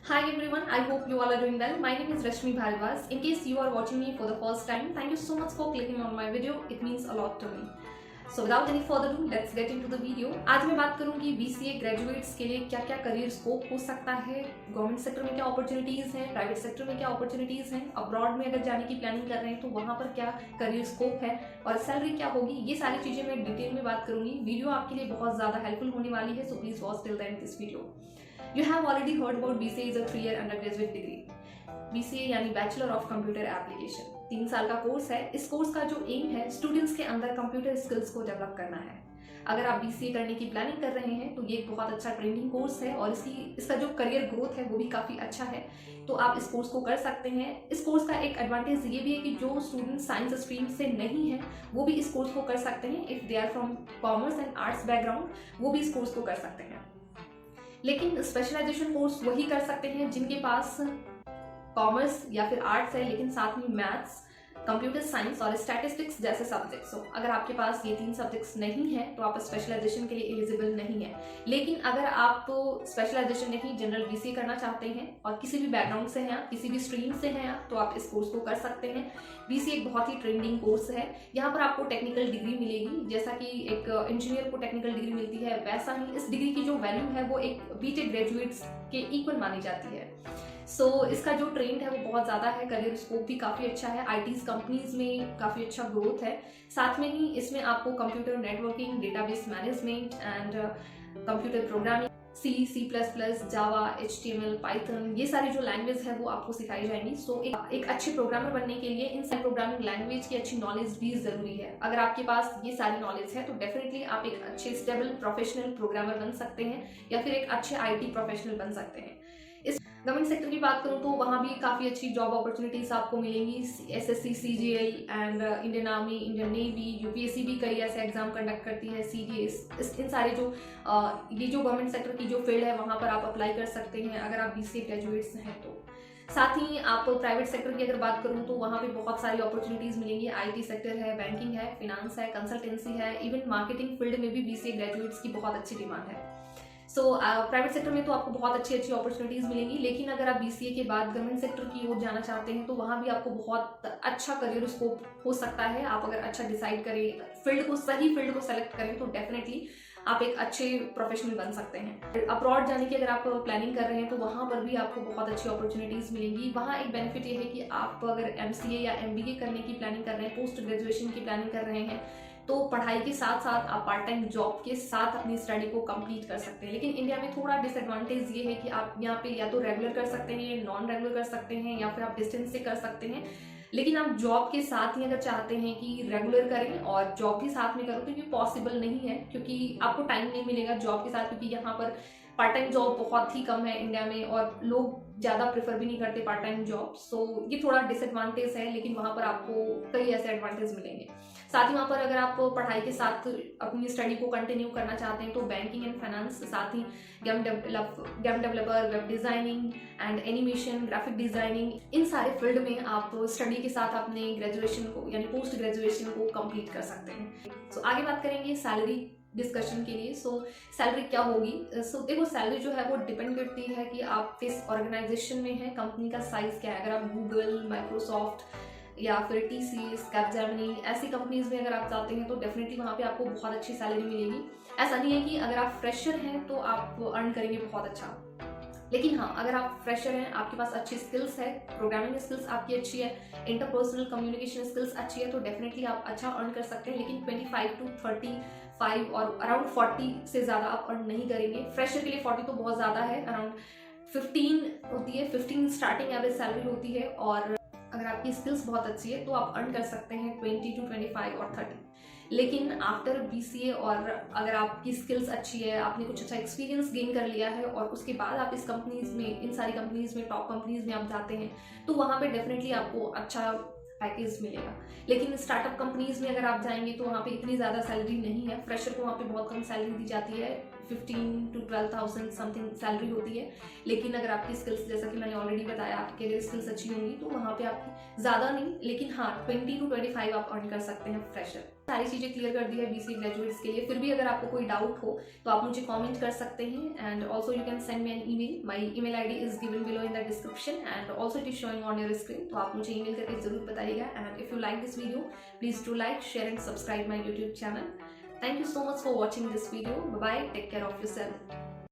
Hi everyone, I hope you all are doing well. My name is Rashmi Bhardwaj. In case you are watching me for the first time, thank you so much for clicking on my video. It means a lot to me. So without any further ado, let's get into the video. आज मैं बात करूंगी BCA graduates के लिए क्या क्या career scope हो सकता है, गवर्नमेंट सेक्टर में क्या अपॉर्चुनिटीज हैं, प्राइवेट सेक्टर में क्या अपॉर्चुनिटीज हैं, अब्रॉड में अगर जाने की प्लानिंग कर रहे हैं तो वहां पर क्या करियर स्कोप है और सैलरी क्या होगी, ये सारी चीजें मैं डिटेल में बात करूंगी। वीडियो आपके लिए बहुत ज्यादा हेल्पफुल होने वाली है, so please watch till the end this video. You have already heard about BCA is a 3-year undergraduate degree. BCA यानी बैचलर ऑफ कंप्यूटर एप्लीकेशन 3 साल का कोर्स है। इस कोर्स का जो एम है स्टूडेंट्स के अंदर कंप्यूटर स्किल्स को डेवलप करना है। अगर आप BCA करने की प्लानिंग कर रहे हैं तो ये एक बहुत अच्छा ट्रेंडिंग कोर्स है और इसका जो करियर ग्रोथ है वो भी काफ़ी अच्छा है, तो आप इस कोर्स को कर सकते हैं। इस कोर्स का एक एडवांटेज ये भी है कि जो स्टूडेंट साइंस स्ट्रीम से नहीं है वो भी इस कोर्स को कर सकते हैं। If they are from commerce and arts background वो भी इस कोर्स को कर सकते हैं। लेकिन स्पेशलाइजेशन कोर्स वही कर सकते हैं जिनके पास कॉमर्स या फिर आर्ट्स है लेकिन साथ में मैथ्स, कंप्यूटर साइंस और स्टैटिस्टिक्स जैसे सब्जेक्ट्स हो। अगर आपके पास ये 3 सब्जेक्ट्स नहीं है तो आप स्पेशलाइजेशन के लिए एलिजिबल नहीं है। लेकिन अगर आप स्पेशलाइजेशन नहीं जनरल BCA करना चाहते हैं और किसी भी बैकग्राउंड से हैं, किसी भी स्ट्रीम से हैं तो आप इस कोर्स को कर सकते हैं। BCA एक बहुत ही ट्रेंडिंग कोर्स है। यहाँ पर आपको टेक्निकल डिग्री मिलेगी, जैसा कि एक इंजीनियर को टेक्निकल डिग्री मिलती है वैसा ही इस डिग्री की जो वैल्यू है वो एक BTech ग्रेजुएट्स के इक्वल मानी जाती है। इसका जो ट्रेंड है वो बहुत ज़्यादा है, करियर स्कोप भी काफ़ी अच्छा है, ITs कंपनीज में काफ़ी अच्छा ग्रोथ है। साथ में ही इसमें आपको computer networking, database management and computer programming, C++, Java, HTML, Python, ये सारी जो लैंग्वेज है वो आपको सिखाई जाएंगी। एक अच्छे प्रोग्रामर बनने के लिए इन सारी प्रोग्रामिंग लैंग्वेज की अच्छी नॉलेज भी ज़रूरी है। अगर आपके पास ये सारी नॉलेज है तो डेफिनेटली आप एक अच्छे स्टेबल प्रोफेशनल प्रोग्रामर बन सकते हैं या फिर एक अच्छे IT प्रोफेशनल बन सकते हैं। गवर्नमेंट सेक्टर की बात करूं तो वहाँ भी काफ़ी अच्छी जॉब अपॉर्चुनिटीज आपको मिलेंगी। SSC, CGL and Indian army, Indian navy, UPSC भी कई ऐसे एग्जाम कंडक्ट करती है, CDS, इन सारे जो ये जो गवर्नमेंट सेक्टर की जो फील्ड है वहाँ पर आप अप्लाई कर सकते हैं अगर आप BCA ग्रेजुएट्स हैं तो। साथ ही आप प्राइवेट सेक्टर की अगर बात करूं तो वहाँ पे बहुत सारी अपॉर्चुनिटीज मिलेंगी। IT सेक्टर है, बैंकिंग है, फिनांस है, कंसल्टेंसी है, इवन मार्केटिंग फील्ड में भी BCA ग्रेजुएट्स की बहुत अच्छी डिमांड है। प्राइवेट सेक्टर में तो आपको बहुत अच्छी अच्छी अपॉर्चुनिटीज मिलेंगी, लेकिन अगर आप BCA के बाद गवर्नमेंट सेक्टर की ओर जाना चाहते हैं तो वहाँ भी आपको बहुत अच्छा करियर स्कोप हो सकता है। आप अगर अच्छा डिसाइड करें, सही फील्ड को सेलेक्ट करें तो डेफिनेटली आप एक अच्छे प्रोफेशनल बन सकते हैं। अब्रॉड जाने की अगर आप प्लानिंग कर रहे हैं तो वहाँ पर भी आपको बहुत अच्छी अपॉर्चुनिटीज मिलेंगी। वहाँ एक बेनिफिट ये है कि आप अगर MCA या MBA करने की प्लानिंग कर रहे हैं, पोस्ट ग्रेजुएशन की प्लानिंग कर रहे हैं तो पढ़ाई के साथ साथ आप पार्ट टाइम जॉब के साथ अपनी स्टडी को कंप्लीट कर सकते हैं। लेकिन इंडिया में थोड़ा डिसएडवांटेज ये है कि आप यहाँ पे या तो रेगुलर कर सकते हैं, नॉन रेगुलर कर सकते हैं या फिर आप डिस्टेंस से कर सकते हैं। लेकिन आप जॉब के साथ ही अगर चाहते हैं कि रेगुलर करें और जॉब भी साथ में करो तो ये पॉसिबल नहीं है, क्योंकि आपको टाइम नहीं मिलेगा जॉब के साथ, क्योंकि यहाँ पर पार्ट टाइम जॉब बहुत ही कम है इंडिया में और लोग ज़्यादा प्रेफर भी नहीं करते पार्ट टाइम जॉब। ये थोड़ा डिसएडवांटेज है, लेकिन वहाँ पर आपको कई ऐसे एडवांटेज मिलेंगे। साथ ही वहाँ पर अगर आप पढ़ाई के साथ अपनी स्टडी को कंटिन्यू करना चाहते हैं तो बैंकिंग एंड फाइनेंस, साथ ही game developer, web designing and animation, graphic designing, इन सारे फील्ड में आप स्टडी के साथ अपने ग्रेजुएशन को यानी पोस्ट ग्रेजुएशन को कंप्लीट कर सकते हैं। आगे बात करेंगे सैलरी डिस्कशन के लिए। सैलरी क्या होगी? देखो, सैलरी जो है वो डिपेंड करती है कि आप किस ऑर्गेनाइजेशन में हैं, कंपनी का साइज क्या है। अगर आप गूगल, माइक्रोसॉफ्ट या फिर TCS, कैपजेमिनी, ऐसी कंपनीज में अगर आप जाते हैं तो डेफिनेटली वहाँ पे आपको बहुत अच्छी सैलरी मिलेगी। ऐसा नहीं है कि अगर आप फ्रेशर हैं तो आप अर्न करेंगे बहुत अच्छा, लेकिन हाँ, अगर आप फ्रेशर हैं, आपके पास अच्छी स्किल्स है, प्रोग्रामिंग स्किल्स आपकी अच्छी है, इंटरपर्सनल कम्युनिकेशन स्किल्स अच्छी है तो डेफिनेटली आप अच्छा अर्न कर सकते हैं। लेकिन 25 to 35 और अराउंड 40 से ज़्यादा आप अर्न नहीं करेंगे। फ्रेशर के लिए 40 तो बहुत ज़्यादा है, अराउंड 15 होती है, 15 स्टार्टिंग एवरेज सैलरी होती है। और अगर आपकी स्किल्स बहुत अच्छी है तो आप अर्न कर सकते हैं 20 to 25 और 30। लेकिन आफ्टर BCA और अगर आपकी स्किल्स अच्छी है, आपने कुछ अच्छा एक्सपीरियंस गेन कर लिया है और उसके बाद आप इस कंपनीज में, इन सारी कंपनीज में, टॉप कंपनीज में आप जाते हैं तो वहाँ पे डेफिनेटली आपको अच्छा पैकेज मिलेगा। लेकिन स्टार्टअप कंपनीज में अगर आप जाएंगे तो वहाँ पे इतनी ज़्यादा सैलरी नहीं है। फ्रेशर को वहाँ पे बहुत कम सैलरी दी जाती है, 15 to 12,000 समथिंग सैलरी होती है। लेकिन अगर आपकी स्किल्स, जैसा कि मैंने ऑलरेडी बताया, आपकी अगर स्किल्स अच्छी होंगी तो वहाँ पे आपकी ज़्यादा नहीं, लेकिन हाँ 20 to 25 आप अर्न कर सकते हैं फ्रेशर। सारी चीज़ें क्लियर कर दी है BCA ग्रेजुएट्स के लिए। फिर भी अगर आपको कोई डाउट हो तो आप मुझे कमेंट कर सकते हैं, and also you can send me an email. My email ID is given below in the description and also it is showing on your screen. तो आप मुझे ईमेल करके जरूर बताइएगा। And if you like this video, please do like, share and subscribe my YouTube channel. Thank you so much for watching this video. Bye bye. Take care of yourself.